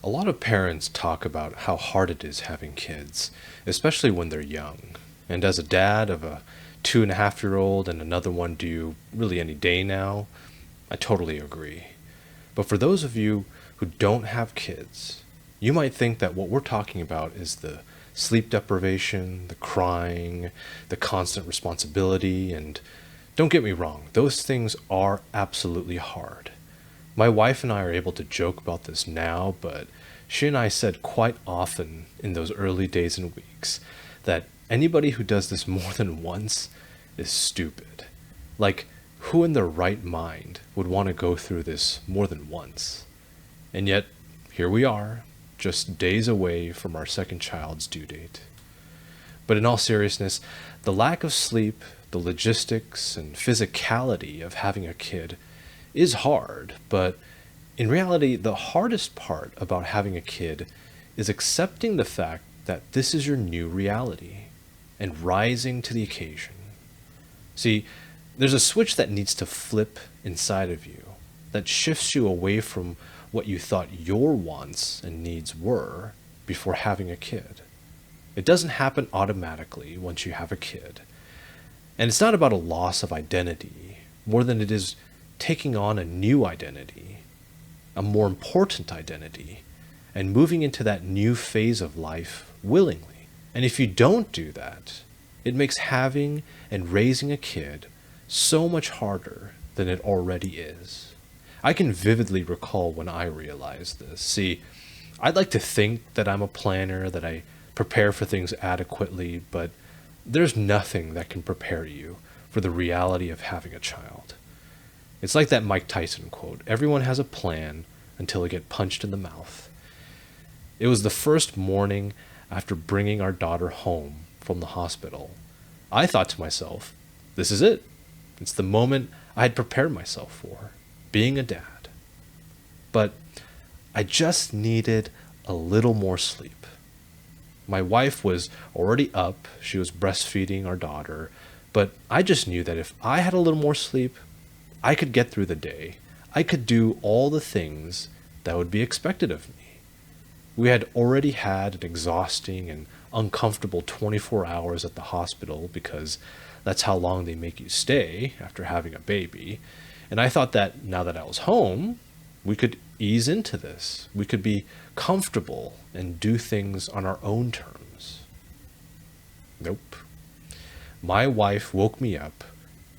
A lot of parents talk about how hard it is having kids, especially when they're young. And as a dad of a 2.5-year-old and another one due really any day now, I totally agree. But for those of you who don't have kids, you might think that what we're talking about is the sleep deprivation, the crying, the constant responsibility, and don't get me wrong, those things are absolutely hard. My wife and I are able to joke about this now, but she and I said quite often in those early days and weeks that anybody who does this more than once is stupid. Like, who in their right mind would want to go through this more than once? And yet, here we are, just days away from our second child's due date. But in all seriousness, the lack of sleep, the logistics, and physicality of having a kid is hard, but in reality, the hardest part about having a kid is accepting the fact that this is your new reality and rising to the occasion. See, there's a switch that needs to flip inside of you that shifts you away from what you thought your wants and needs were before having a kid. It doesn't happen automatically once you have a kid. And it's not about a loss of identity more than it is taking on a new identity, a more important identity, and moving into that new phase of life willingly. And if you don't do that, it makes having and raising a kid so much harder than it already is. I can vividly recall when I realized this. See, I'd like to think that I'm a planner, that I prepare for things adequately, but there's nothing that can prepare you for the reality of having a child. It's like that Mike Tyson quote, everyone has a plan until they get punched in the mouth. It was the first morning after bringing our daughter home from the hospital. I thought to myself, this is it. It's the moment I had prepared myself for, being a dad. But I just needed a little more sleep. My wife was already up, she was breastfeeding our daughter, but I just knew that if I had a little more sleep, I could get through the day. I could do all the things that would be expected of me. We had already had an exhausting and uncomfortable 24 hours at the hospital because that's how long they make you stay after having a baby. And I thought that now that I was home, we could ease into this. We could be comfortable and do things on our own terms. Nope. My wife woke me up,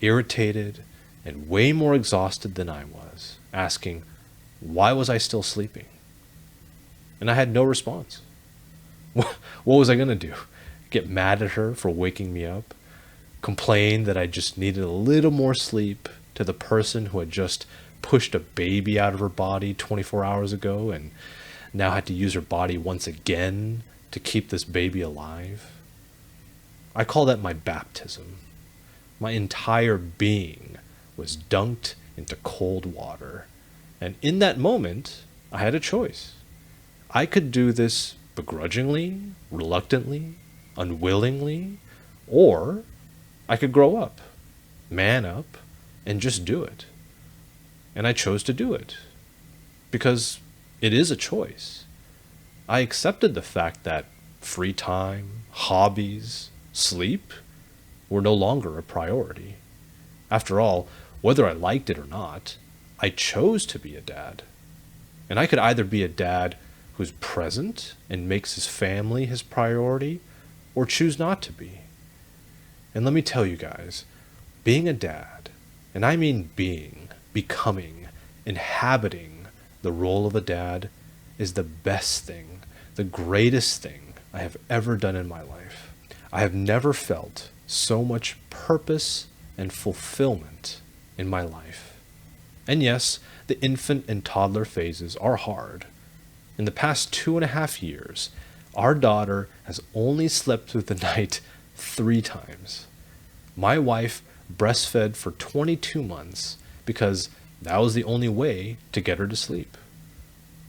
irritated and way more exhausted than I was, asking, why was I still sleeping? And I had no response. What was I going to do? Get mad at her for waking me up? Complain that I just needed a little more sleep to the person who had just pushed a baby out of her body 24 hours ago and now had to use her body once again to keep this baby alive? I call that my baptism. My entire being was dunked into cold water. And in that moment, I had a choice. I could do this begrudgingly, reluctantly, unwillingly, or I could grow up, man up, and just do it. And I chose to do it because it is a choice. I accepted the fact that free time, hobbies, sleep were no longer a priority. After all, whether I liked it or not, I chose to be a dad. And I could either be a dad who's present and makes his family his priority, or choose not to be. And let me tell you guys, being a dad, and I mean being, becoming, inhabiting the role of a dad, is the best thing, the greatest thing I have ever done in my life. I have never felt so much purpose and fulfillment in my life. And yes, the infant and toddler phases are hard. In the past 2.5 years, our daughter has only slept through the night 3 times. My wife breastfed for 22 months because that was the only way to get her to sleep.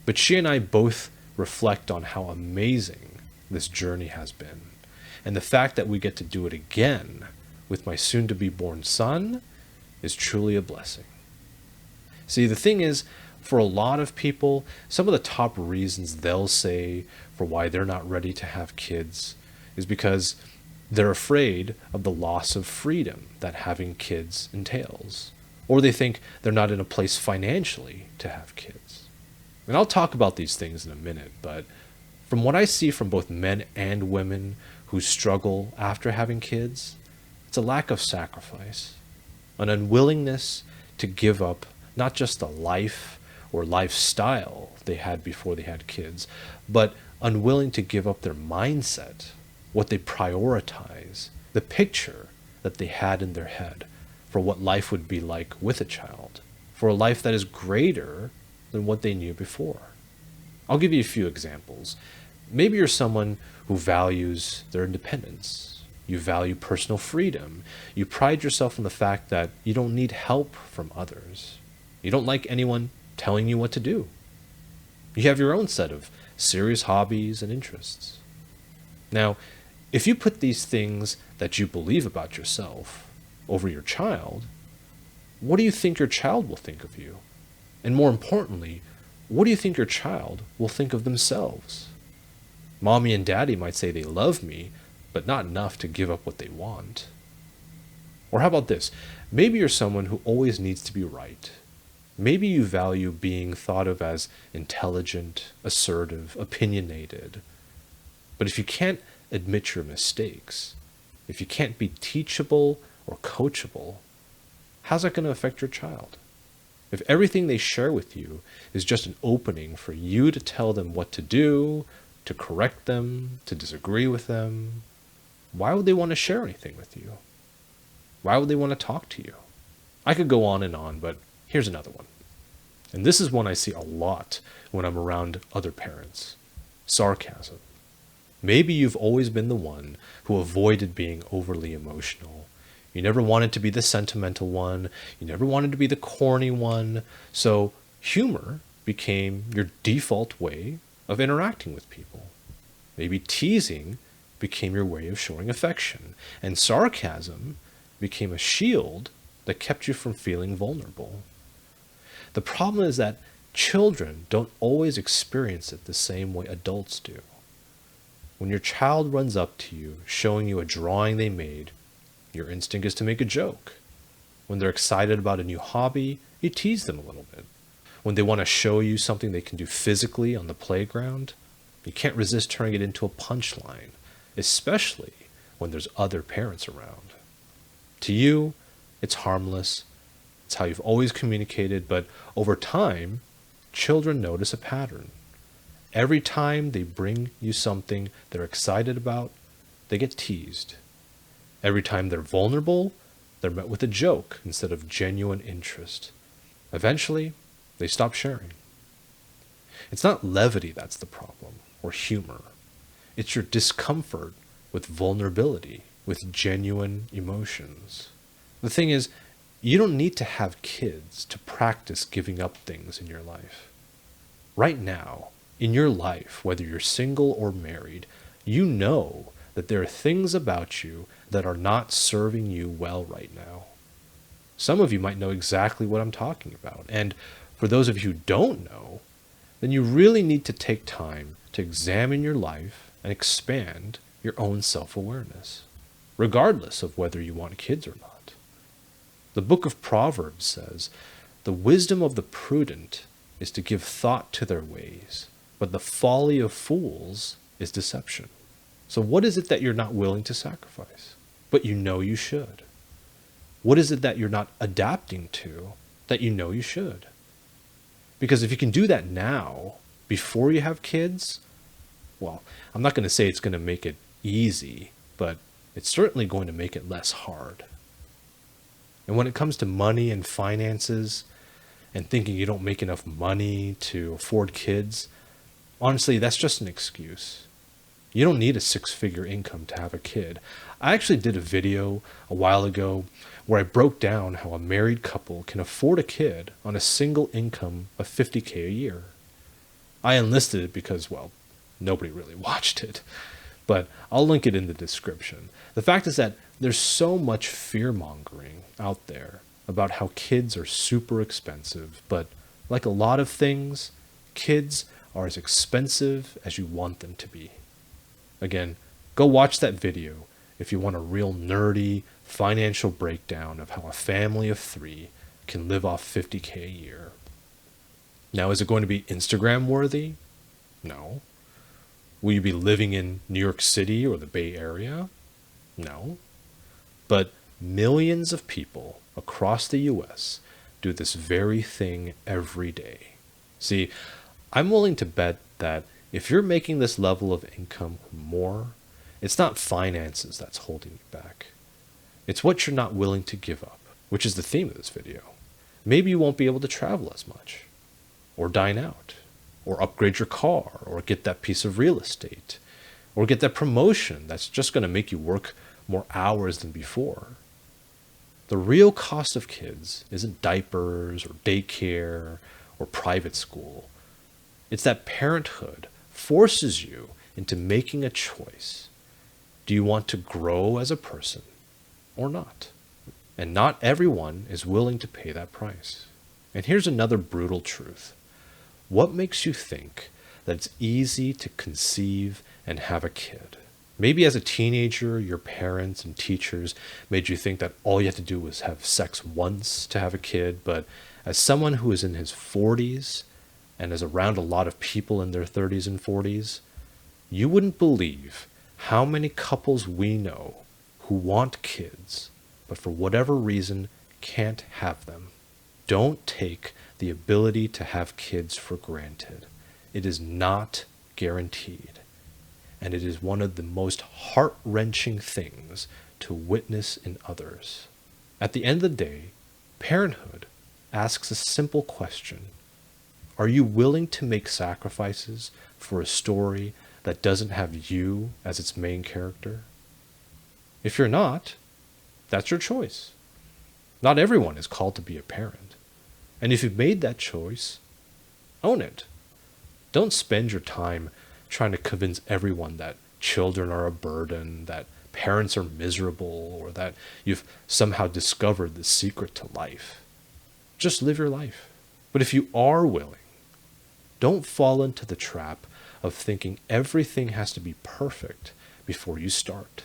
But she and I both reflect on how amazing this journey has been. And the fact that we get to do it again with my soon-to-be-born son is truly a blessing. See, the thing is, For a lot of people, some of the top reasons they'll say for why they're not ready to have kids is because they're afraid of the loss of freedom that having kids entails. Or they think they're not in a place financially to have kids. And I'll talk about these things in a minute, but from what I see from both men and women who struggle after having kids, it's a lack of sacrifice, an unwillingness to give up not just the life or lifestyle they had before they had kids, but unwilling to give up their mindset, what they prioritize, the picture that they had in their head for what life would be like with a child, for a life that is greater than what they knew before. I'll give you a few examples. Maybe you're someone who values their independence. You value personal freedom. You pride yourself on the fact that you don't need help from others. You don't like anyone telling you what to do. You have your own set of serious hobbies and interests. Now, if you put these things that you believe about yourself over your child, what do you think your child will think of you? And more importantly, what do you think your child will think of themselves? Mommy and daddy might say they love me, but not enough to give up what they want. Or how about this? Maybe you're someone who always needs to be right. Maybe you value being thought of as intelligent, assertive, opinionated. But if you can't admit your mistakes, if you can't be teachable or coachable, how's that going to affect your child? If everything they share with you is just an opening for you to tell them what to do, to correct them, to disagree with them, why would they want to share anything with you? Why would they want to talk to you? I could go on, but here's another one. And this is one I see a lot when I'm around other parents. Sarcasm. Maybe you've always been the one who avoided being overly emotional. You never wanted to be the sentimental one. You never wanted to be the corny one. So humor became your default way of interacting with people. Maybe teasing became your way of showing affection. And sarcasm became a shield that kept you from feeling vulnerable. The problem is that children don't always experience it the same way adults do. When your child runs up to you, showing you a drawing they made, your instinct is to make a joke. When they're excited about a new hobby, you tease them a little bit. When they want to show you something they can do physically on the playground, you can't resist turning it into a punchline, especially when there's other parents around. To you, it's harmless. It's how you've always communicated, but over time, children notice a pattern. Every time they bring you something they're excited about, they get teased. Every time they're vulnerable, they're met with a joke instead of genuine interest. Eventually, they stop sharing. It's not levity that's the problem, or humor. It's your discomfort with vulnerability, with genuine emotions. The thing is, you don't need to have kids to practice giving up things in your life. Right now, in your life, whether you're single or married, you know that there are things about you that are not serving you well right now. Some of you might know exactly what I'm talking about. And for those of you who don't know, then you really need to take time to examine your life and expand your own self-awareness, regardless of whether you want kids or not. The book of Proverbs says, "The wisdom of the prudent is to give thought to their ways, but the folly of fools is deception." So what is it that you're not willing to sacrifice, but you know you should? What is it that you're not adapting to that you know you should? Because if you can do that now, before you have kids, well, I'm not going to say it's going to make it easy, but it's certainly going to make it less hard. And when it comes to money and finances, and thinking you don't make enough money to afford kids, honestly, that's just an excuse. You don't need a six-figure income to have a kid. I actually did a video a while ago where I broke down how a married couple can afford a kid on a single income of $50K a year. I enlisted it because, well, nobody really watched it, but I'll link it in the description. The fact is that there's so much fear-mongering out there about how kids are super expensive, but Like a lot of things, kids are as expensive as you want them to be. Again, go watch that video if you want a real nerdy financial breakdown of how a family of 3 can live off $50K a year. Now, is it going to be Instagram worthy? No. Will you be living in New York City or the Bay Area? No. But millions of people across the US do this very thing every day. See, I'm willing to bet that if you're making this level of income or more, it's not finances that's holding you back. It's what you're not willing to give up, which is the theme of this video. Maybe you won't be able to travel as much, or dine out, or upgrade your car, or get that piece of real estate, or get that promotion that's just going to make you work more hours than before. The real cost of kids isn't diapers or daycare or private school. It's that parenthood forces you into making a choice. Do you want to grow as a person or not? And not everyone is willing to pay that price. And here's another brutal truth. What makes you think that it's easy to conceive and have a kid? Maybe as a teenager, your parents and teachers made you think that all you had to do was have sex once to have a kid, but as someone who is in his 40s and is around a lot of people in their 30s and 40s, you wouldn't believe how many couples we know who want kids, but for whatever reason can't have them. Don't take the ability to have kids for granted. It is not guaranteed. And it is one of the most heart-wrenching things to witness in others. At the end of the day, parenthood asks a simple question. Are you willing to make sacrifices for a story that doesn't have you as its main character? If you're not, that's your choice. Not everyone is called to be a parent. And if you've made that choice, own it. Don't spend your time trying to convince everyone that children are a burden, that parents are miserable, or that you've somehow discovered the secret to life. Just live your life. But if you are willing, don't fall into the trap of thinking everything has to be perfect before you start.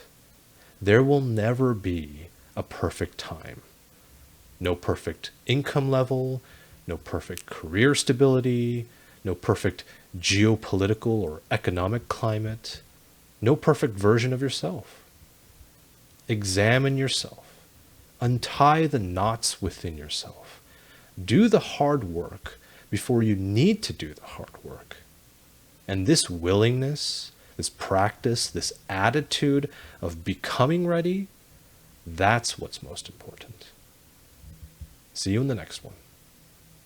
There will never be a perfect time. No perfect income level, no perfect career stability, no perfect geopolitical or economic climate, no perfect version of yourself. Examine yourself. Untie the knots within yourself. Do the hard work before you need to do the hard work. And this willingness, this practice, this attitude of becoming ready, that's what's most important. See you in the next one.